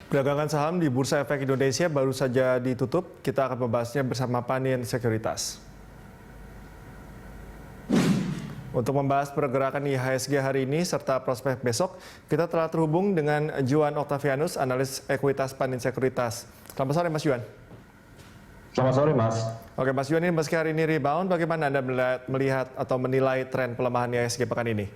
Perdagangan saham di Bursa Efek Indonesia baru saja ditutup. Kita akan membahasnya bersama Panin Sekuritas. Untuk membahas pergerakan IHSG hari ini serta prospek besok, kita telah terhubung dengan Juan Octavianus, analis ekuitas Panin Sekuritas. Selamat sore, Mas Juan. Selamat sore, Mas. Oke, Mas Juan, ini meski hari ini rebound, bagaimana Anda melihat atau menilai tren pelemahan IHSG pekan ini?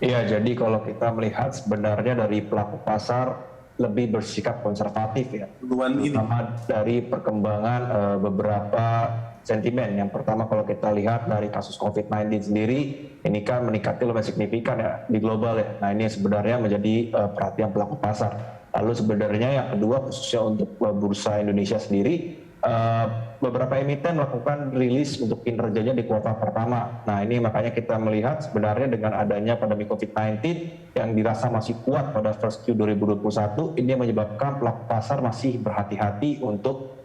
Iya, jadi kalau kita melihat sebenarnya dari pelaku pasar lebih bersikap konservatif ya, terutama dari perkembangan beberapa sentimen. Yang pertama kalau kita lihat dari kasus COVID-19 sendiri, ini kan meningkatnya lumayan signifikan ya di global ya. Nah ini sebenarnya menjadi perhatian pelaku pasar. Lalu sebenarnya yang kedua khususnya untuk bursa Indonesia sendiri, beberapa emiten melakukan rilis untuk kinerjanya di kuartal pertama. Nah ini makanya kita melihat sebenarnya dengan adanya pandemi COVID-19 yang dirasa masih kuat pada first Q 2021, ini menyebabkan pelaku pasar masih berhati-hati untuk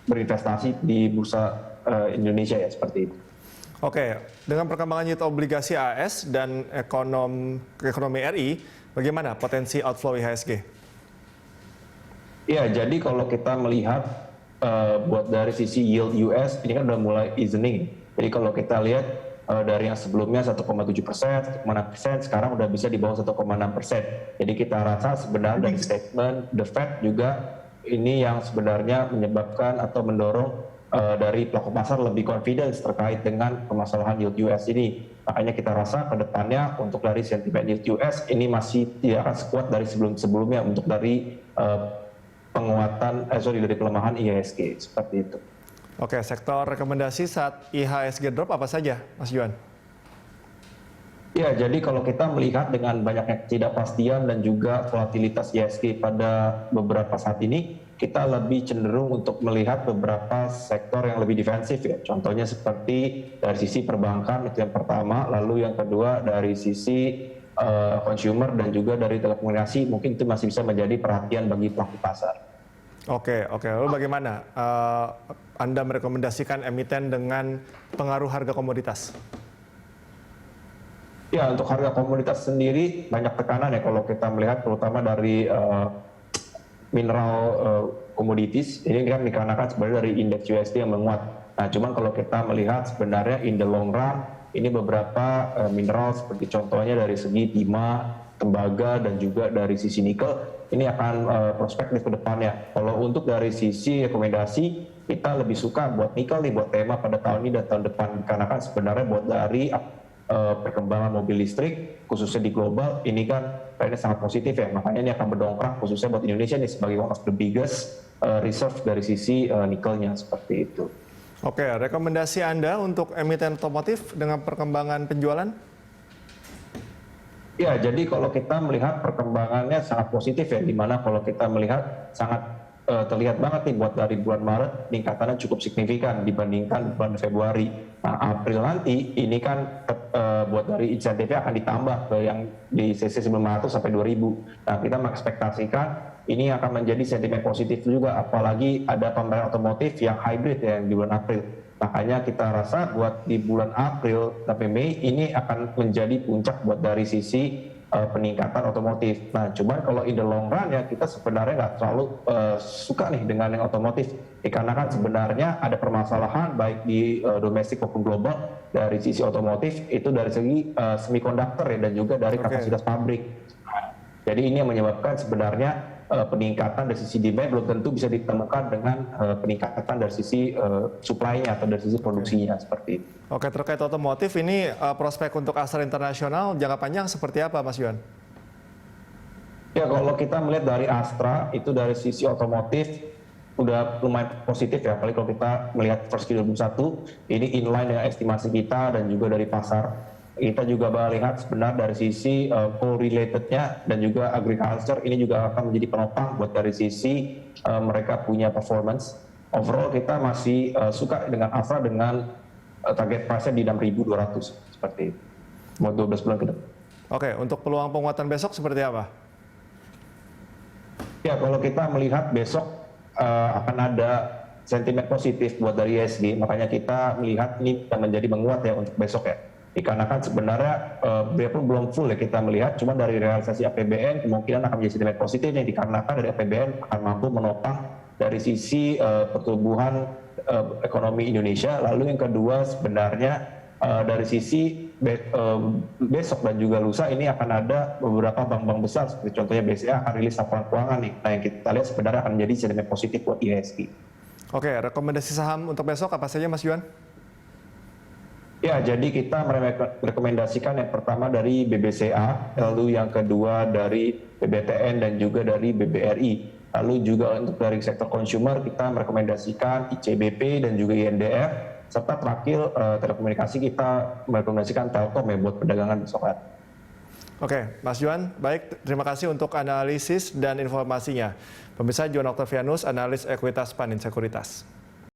berinvestasi di bursa Indonesia ya, seperti itu. Oke, dengan perkembangan yield obligasi AS dan ekonomi RI, bagaimana potensi outflow IHSG? Ya, jadi kalau kita melihat buat dari sisi yield US ini kan udah mulai easing. Jadi kalau kita lihat dari yang sebelumnya 1,7%, 1,6%, sekarang udah bisa di bawah 1,6%. Jadi kita rasa sebenarnya dari statement The Fed juga ini yang sebenarnya menyebabkan atau mendorong dari pelaku pasar lebih confidence terkait dengan permasalahan yield US ini. Makanya kita rasa ke depannya untuk dari sentimen yield US ini masih tidak akan sekuat dari sebelum-sebelumnya untuk dari dari pelemahan IHSG seperti itu. Oke, sektor rekomendasi saat IHSG drop apa saja, Mas Juan? Ya, jadi kalau kita melihat dengan banyaknya ketidakpastian dan juga volatilitas IHSG pada beberapa saat ini, kita lebih cenderung untuk melihat beberapa sektor yang lebih defensif ya. Contohnya seperti dari sisi perbankan itu yang pertama, lalu yang kedua dari sisi consumer dan juga dari telekomunikasi, mungkin itu masih bisa menjadi perhatian bagi pelaku pasar. Oke. Lalu bagaimana Anda merekomendasikan emiten dengan pengaruh harga komoditas? Ya, untuk harga komoditas sendiri banyak tekanan ya kalau kita melihat terutama dari mineral commodities. Ini kan dikarenakan sebenarnya dari indeks USD yang menguat. Nah, cuman kalau kita melihat sebenarnya in the long run, ini beberapa mineral seperti contohnya dari segi timah, tembaga, dan juga dari sisi nikel, ini akan prospektif ke depannya. Kalau untuk dari sisi rekomendasi, kita lebih suka buat nikel nih, buat tema pada tahun ini dan tahun depan. Karena kan sebenarnya buat dari perkembangan mobil listrik, khususnya di global, ini kan trennya sangat positif ya. Makanya ini akan berdongkrak khususnya buat Indonesia nih sebagai one of the biggest reserve dari sisi nikelnya, seperti itu. Oke, rekomendasi Anda untuk emiten otomotif dengan perkembangan penjualan? Ya, jadi kalau kita melihat perkembangannya sangat positif ya, dimana kalau kita melihat sangat terlihat banget nih buat dari bulan Maret peningkatannya cukup signifikan dibandingkan bulan Februari. Nah, April nanti ini kan buat dari insentifnya akan ditambah ke yang di CC 900 sampai 2000. Nah, kita mengekspektasikan ini akan menjadi sentimen positif juga, apalagi ada pameran otomotif yang hybrid ya di bulan April. Makanya kita rasa buat di bulan April sampai Mei ini akan menjadi puncak buat dari sisi peningkatan otomotif. Nah, cuman kalau in the long run ya kita sebenarnya nggak terlalu suka nih dengan yang otomotif. Karena kan sebenarnya ada permasalahan baik di domestik maupun global dari sisi otomotif itu dari segi semiconductor ya dan juga dari kapasitas pabrik. Jadi ini yang menyebabkan sebenarnya peningkatan dari sisi demand belum tentu bisa ditemukan dengan peningkatan dari sisi supply-nya atau dari sisi produksinya, seperti itu. Oke, terkait otomotif ini prospek untuk Astra International jangka panjang seperti apa, Mas Juan? Ya, kalau kita melihat dari Astra itu dari sisi otomotif udah lumayan positif ya, apalagi kalau kita melihat first Q 2021 ini inline dengan estimasi kita dan juga dari pasar. Kita juga melihat sebenarnya dari sisi co-relatednya dan juga agriculture ini juga akan menjadi penopang buat dari sisi mereka punya performance. Overall kita masih suka dengan Astra dengan target price-nya di 6.200 seperti itu. Buat 12 bulan ke depan. Oke, untuk peluang penguatan besok seperti apa? Ya, kalau kita melihat besok akan ada sentimen positif buat dari IHSG, makanya kita melihat ini akan menjadi menguat ya untuk besok ya. Dikarenakan sebenarnya biarpun belum full ya kita melihat, cuma dari realisasi APBN kemungkinan akan menjadi sentimen positif nih, dikarenakan dari APBN akan mampu menopang dari sisi pertumbuhan ekonomi Indonesia. Lalu yang kedua sebenarnya dari sisi besok dan juga lusa ini akan ada beberapa bank-bank besar seperti contohnya BCA akan rilis laporan keuangan nih. Nah yang kita lihat sebenarnya akan menjadi sentimen positif buat IHSG. Oke, rekomendasi saham untuk besok apa saja Mas Yuan? Ya, jadi kita merekomendasikan yang pertama dari BBCA, lalu yang kedua dari BBTN dan juga dari BBRI. Lalu juga untuk dari sektor consumer kita merekomendasikan ICBP dan juga INDF, serta terakhir telekomunikasi kita merekomendasikan Telkom ya buat perdagangan besok hari. Oke, Mas Juan, baik, terima kasih untuk analisis dan informasinya. Pemirsa, Juan Octavianus, analis ekuitas Panin Sekuritas.